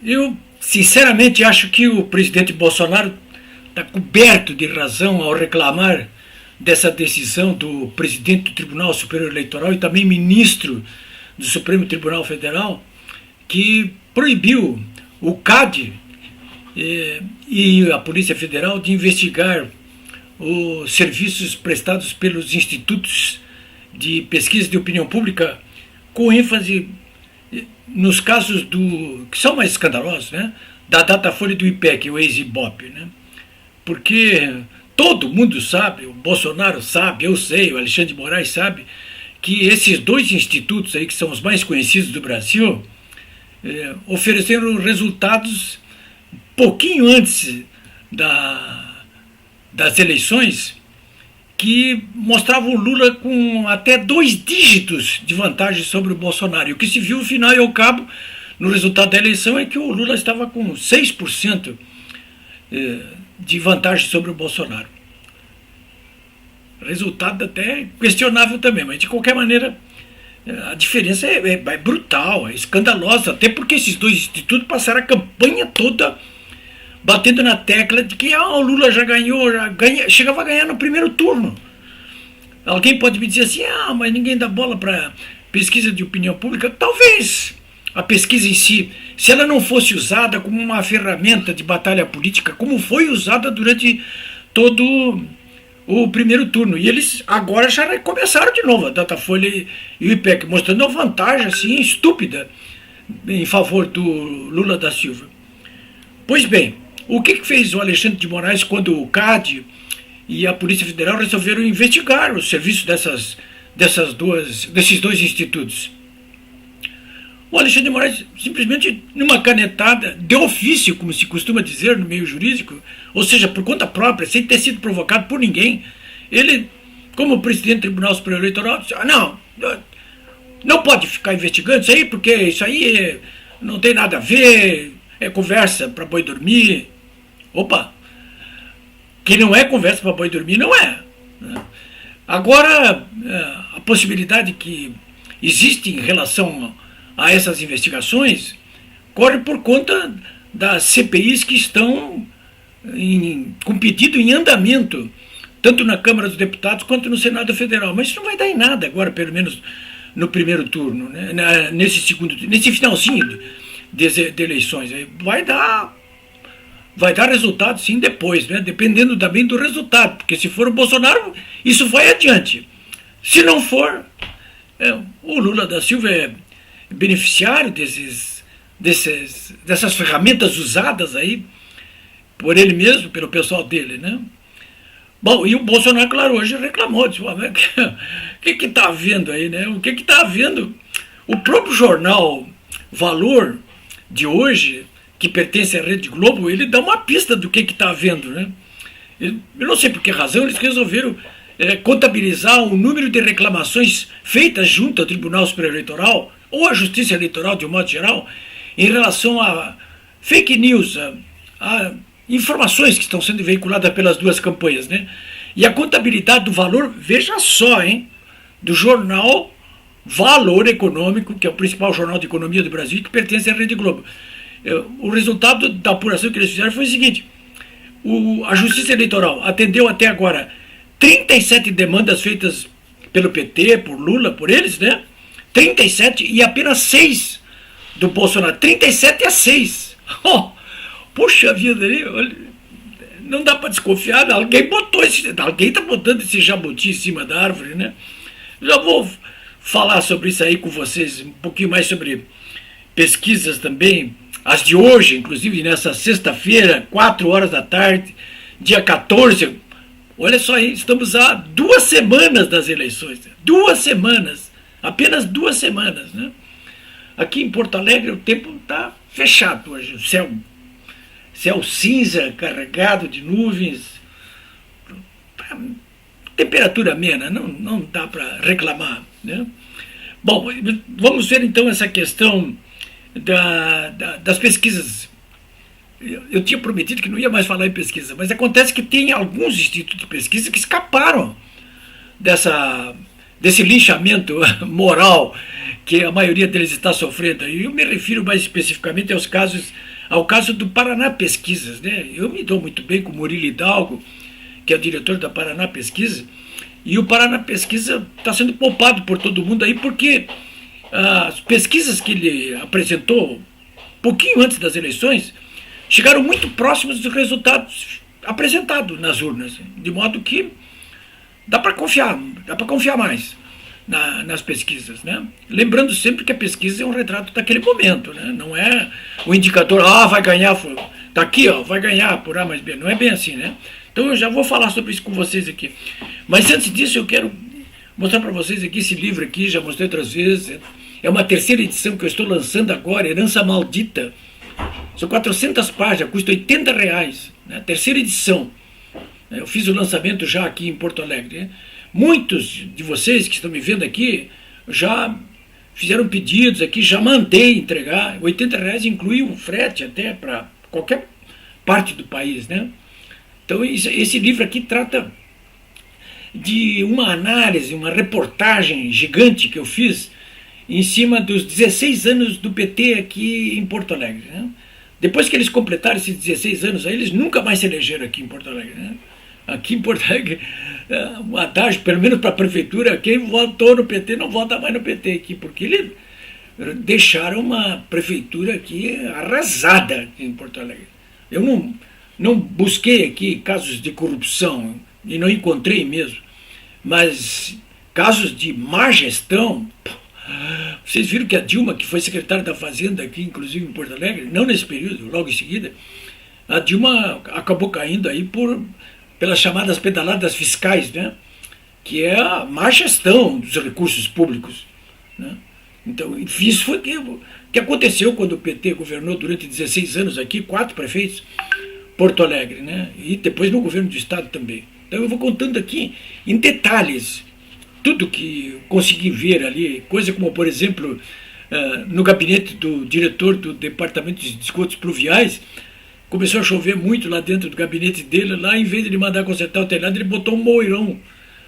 Eu, sinceramente, acho que o presidente Bolsonaro está coberto de razão ao reclamar dessa decisão do presidente do Tribunal Superior Eleitoral e também ministro do Supremo Tribunal Federal, que proibiu o CAD e a Polícia Federal de investigar os serviços prestados pelos institutos de pesquisa de opinião pública, com ênfase nos casos que são mais escandalosos, né? Da Datafolha e do IPEC, o ex-IBOP, né? Porque todo mundo sabe, o Bolsonaro sabe, eu sei, o Alexandre de Moraes sabe, que esses dois institutos aí, que são os mais conhecidos do Brasil, ofereceram resultados pouquinho antes das eleições, que mostravam o Lula com até 2 dígitos de vantagem sobre o Bolsonaro. E o que se viu, ao final e ao cabo, no resultado da eleição, é que o Lula estava com 6% de vantagem sobre o Bolsonaro. Resultado até questionável também, mas de qualquer maneira a diferença é brutal, é escandalosa, até porque esses dois institutos passaram a campanha toda batendo na tecla de que o Lula já ganhou, chegava a ganhar no primeiro turno. Alguém pode me dizer assim, mas ninguém dá bola para pesquisa de opinião pública. Talvez a pesquisa em si, se ela não fosse usada como uma ferramenta de batalha política, como foi usada durante todo o primeiro turno. E eles agora já recomeçaram de novo, a Datafolha e o IPEC, mostrando uma vantagem assim, estúpida em favor do Lula da Silva. Pois bem, o que fez o Alexandre de Moraes quando o CAD e a Polícia Federal resolveram investigar o serviço desses dois institutos? O Alexandre de Moraes, simplesmente, numa canetada de ofício, como se costuma dizer no meio jurídico, ou seja, por conta própria, sem ter sido provocado por ninguém, ele, como presidente do Tribunal Superior Eleitoral, disse, não pode ficar investigando isso aí, porque isso aí não tem nada a ver, é conversa para boi dormir. Opa, que não é conversa para boi dormir, não é. Agora, a possibilidade que existe em relação a essas investigações corre por conta das CPIs que estão com pedido em andamento, tanto na Câmara dos Deputados quanto no Senado Federal. Mas isso não vai dar em nada agora, pelo menos no primeiro turno, né? Nesse finalzinho de eleições. Vai dar resultado sim depois, né? Dependendo também do resultado, porque se for o Bolsonaro, isso vai adiante. Se não for, o Lula da Silva é beneficiário dessas ferramentas usadas aí por ele mesmo, pelo pessoal dele, né? Bom, e o Bolsonaro, claro, hoje reclamou, disse, o que está havendo aí, né? O que está havendo? O próprio jornal Valor de hoje, que pertence à Rede Globo, ele dá uma pista do que está havendo, né? Eu não sei por que razão eles resolveram contabilizar o número de reclamações feitas junto ao Tribunal Superior Eleitoral ou à Justiça Eleitoral, de um modo geral, em relação a fake news, a informações que estão sendo veiculadas pelas duas campanhas, né? E a contabilidade do valor, veja só, do jornal Valor Econômico, que é o principal jornal de economia do Brasil e que pertence à Rede Globo. O resultado da apuração que eles fizeram foi o seguinte: a Justiça Eleitoral atendeu até agora 37 demandas feitas pelo PT, por Lula, por eles, né? 37 e apenas 6 do Bolsonaro. 37-6. Puxa vida, não dá para desconfiar. Alguém está botando esse jabuti em cima da árvore, né? Já vou falar sobre isso aí com vocês, um pouquinho mais sobre pesquisas também, as de hoje, inclusive nessa sexta-feira, 4 horas da tarde, dia 14. Olha só aí, estamos há 2 semanas das eleições. 2 semanas. Apenas 2 semanas, né? Aqui em Porto Alegre o tempo está fechado hoje. O céu cinza, carregado de nuvens. Temperatura amena, não dá para reclamar, né? Bom, vamos ver então essa questão das pesquisas. Eu tinha prometido que não ia mais falar em pesquisa, mas acontece que tem alguns institutos de pesquisa que escaparam desse linchamento moral que a maioria deles está sofrendo. E eu me refiro mais especificamente aos casos ao caso do Paraná Pesquisas, né? Eu me dou muito bem com o Murilo Hidalgo, que é o diretor da Paraná Pesquisa, e o Paraná Pesquisa está sendo poupado por todo mundo aí, porque as pesquisas que ele apresentou, pouquinho antes das eleições, chegaram muito próximos dos resultados apresentados nas urnas, de modo que dá para confiar mais nas pesquisas, né? Lembrando sempre que a pesquisa é um retrato daquele momento, né? Não é o indicador, vai ganhar, tá aqui, vai ganhar por A mais B, não é bem assim, né? Então eu já vou falar sobre isso com vocês aqui. Mas antes disso eu quero mostrar para vocês aqui esse livro aqui, já mostrei outras vezes, é uma terceira edição que eu estou lançando agora, Herança Maldita. São 400 páginas, custa R$80, né? Terceira edição. Eu fiz o lançamento já aqui em Porto Alegre, né? Muitos de vocês que estão me vendo aqui já fizeram pedidos aqui, já mandei entregar. R$80 inclui o frete até para qualquer parte do país, né? Então esse livro aqui trata de uma análise, uma reportagem gigante que eu fiz em cima dos 16 anos do PT aqui em Porto Alegre, né? Depois que eles completaram esses 16 anos, aí eles nunca mais se elegeram aqui em Porto Alegre, né? Aqui em Porto Alegre, um adágio, pelo menos para a prefeitura, quem votou no PT não vota mais no PT aqui, porque eles deixaram uma prefeitura aqui arrasada aqui em Porto Alegre. Eu não busquei aqui casos de corrupção, e não encontrei mesmo, mas casos de má gestão. Vocês viram que a Dilma, que foi secretária da Fazenda aqui, inclusive em Porto Alegre, não nesse período, logo em seguida, a Dilma acabou caindo aí pelas chamadas pedaladas fiscais, né? Que é a má gestão dos recursos públicos, né? Então, isso foi o que aconteceu quando o PT governou durante 16 anos aqui, 4 prefeitos, Porto Alegre, né? E depois no governo do estado também. Então eu vou contando aqui em detalhes tudo que consegui ver ali, coisa como, por exemplo, no gabinete do diretor do Departamento de Esgotos Pluviais, começou a chover muito lá dentro do gabinete dele, lá em vez de ele mandar consertar o telhado, ele botou um moirão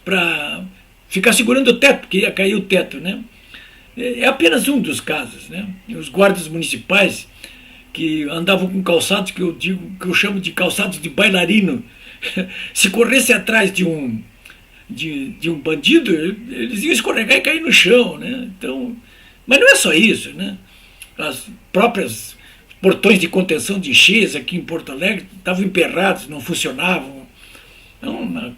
para ficar segurando o teto, porque ia cair o teto, né? É apenas um dos casos, né? Os guardas municipais que andavam com calçados que eu chamo de calçados de bailarino, se corresse atrás de um bandido, eles iam escorregar e cair no chão, né? Então, mas não é só isso, né? As próprias portões de contenção de encheias aqui em Porto Alegre estavam emperrados, não funcionavam. É uma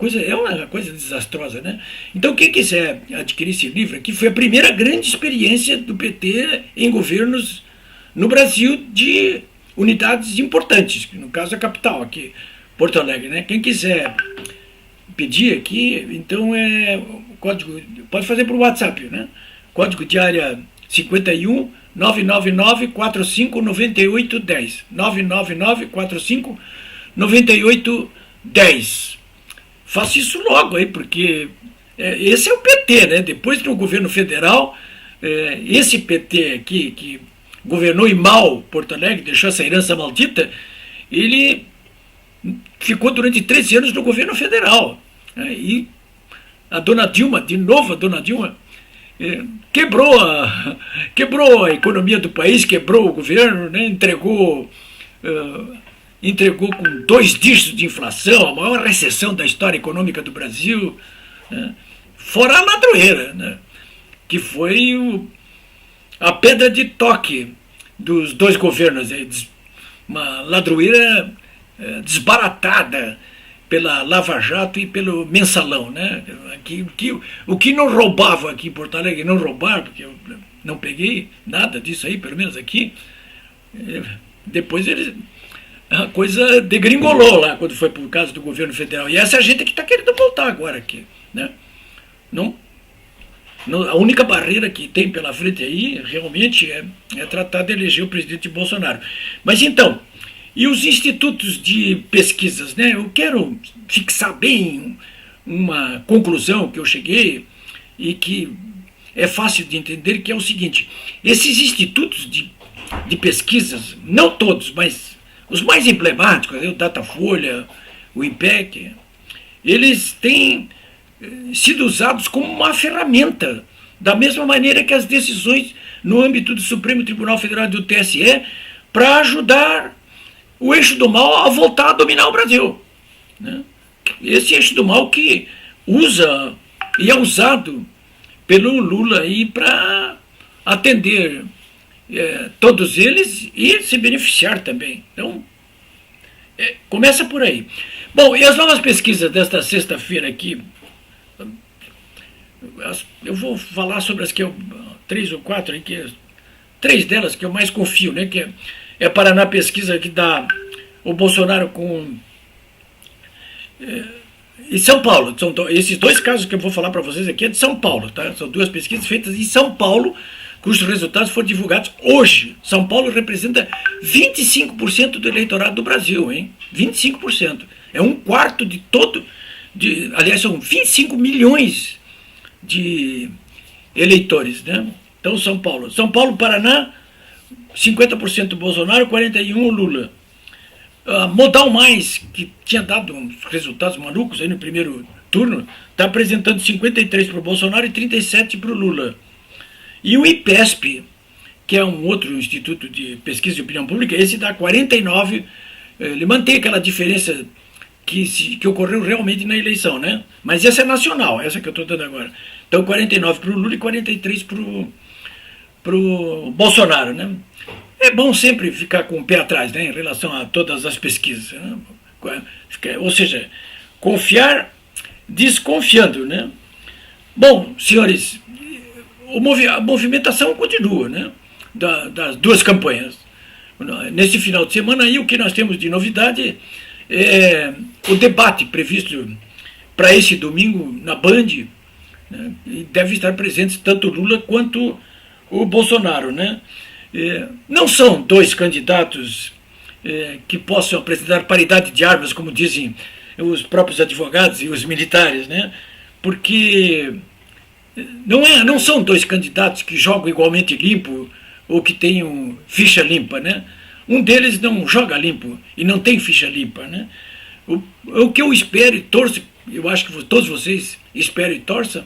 coisa desastrosa, né? Então, quem quiser adquirir esse livro aqui, foi a primeira grande experiência do PT em governos no Brasil de unidades importantes, no caso a capital aqui, Porto Alegre, né? Quem quiser pedir aqui, então o código, pode fazer por WhatsApp, né? Código de área 51 999 45 98 10. 999 45 98 10. Faça isso logo aí, porque esse é o PT, né? Depois do governo federal, esse PT aqui, que governou e mal Porto Alegre, deixou essa herança maldita, ele ficou durante 13 anos no governo federal. E a dona Dilma, de novo a dona Dilma, quebrou a economia do país, quebrou o governo, né? Entregou com 2 dígitos de inflação, a maior recessão da história econômica do Brasil, né? Fora a ladroeira, né? Que foi a pedra de toque dos 2 governos, uma ladroeira desbaratada pela Lava Jato e pelo Mensalão, né? O que não roubava aqui em Porto Alegre, não roubaram, porque eu não peguei nada disso aí, pelo menos aqui. Depois a coisa degringolou lá, quando foi por causa do governo federal. E essa é a gente que está querendo voltar agora aqui, né? A única barreira que tem pela frente aí, realmente, é tratar de eleger o presidente Bolsonaro. Mas então, e os institutos de pesquisas, né? Eu quero fixar bem uma conclusão que eu cheguei e que é fácil de entender, que é o seguinte: esses institutos de pesquisas, não todos, mas os mais emblemáticos, o Datafolha, o IPEC, eles têm sido usados como uma ferramenta, da mesma maneira que as decisões no âmbito do Supremo Tribunal Federal e do TSE, para ajudar o eixo do mal a voltar a dominar o Brasil, né? Esse eixo do mal que usa e é usado pelo Lula aí para atender todos eles e se beneficiar também. Então, começa por aí. Bom, e as novas pesquisas desta sexta-feira aqui, eu vou falar sobre as que eu, 3 ou 4 aqui, 3 delas que eu mais confio, né? Que é Paraná Pesquisa, que dá o Bolsonaro com. E São Paulo. Esses 2 casos que eu vou falar para vocês aqui é de São Paulo, tá? São 2 pesquisas feitas em São Paulo, cujos resultados foram divulgados hoje. São Paulo representa 25% do eleitorado do Brasil, hein? 25%. É 1/4 de todo. Aliás, são 25 milhões de eleitores, né? Então, São Paulo, Paraná, 50% Bolsonaro, 41% Lula. Modal Mais, que tinha dado uns resultados malucos aí no primeiro turno, está apresentando 53% para o Bolsonaro e 37% para o Lula. E o IPESP, que é um outro instituto de pesquisa de opinião pública, esse dá 49%, ele mantém aquela diferença que ocorreu realmente na eleição, né? Mas essa é nacional, essa que eu estou dando agora. Então 49% para o Lula e 43% para o Bolsonaro, né? É bom sempre ficar com o pé atrás, né, em relação a todas as pesquisas, né? Ou seja, confiar desconfiando, né? Bom, senhores, a movimentação continua, né, das 2 campanhas. Nesse final de semana aí, o que nós temos de novidade é o debate previsto para esse domingo na Band, né, e deve estar presentes tanto o Lula quanto o Bolsonaro, né? Não são 2 candidatos que possam apresentar paridade de armas, como dizem os próprios advogados e os militares, né? Porque não são 2 candidatos que jogam igualmente limpo ou que tenham ficha limpa, né? Um deles não joga limpo e não tem ficha limpa, né? O que eu espero e torço, eu acho que todos vocês esperam e torçam,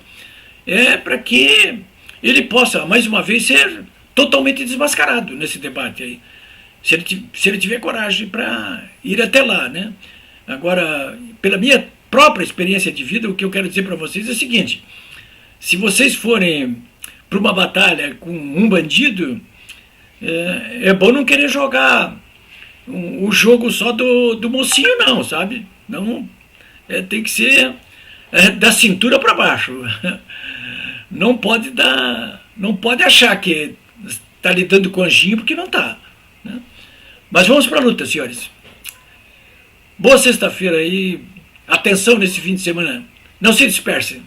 é para que ele possa, mais uma vez, ser totalmente desmascarado nesse debate aí. Se ele tiver coragem para ir até lá, né? Agora, pela minha própria experiência de vida, o que eu quero dizer para vocês é o seguinte: se vocês forem para uma batalha com um bandido, é bom não querer jogar o jogo só do mocinho, não, sabe? Não, tem que ser da cintura para baixo. Não pode achar que está lidando com anjinho, porque não está, né? Mas vamos para a luta, senhores. Boa sexta-feira aí. Atenção nesse fim de semana. Não se dispersem.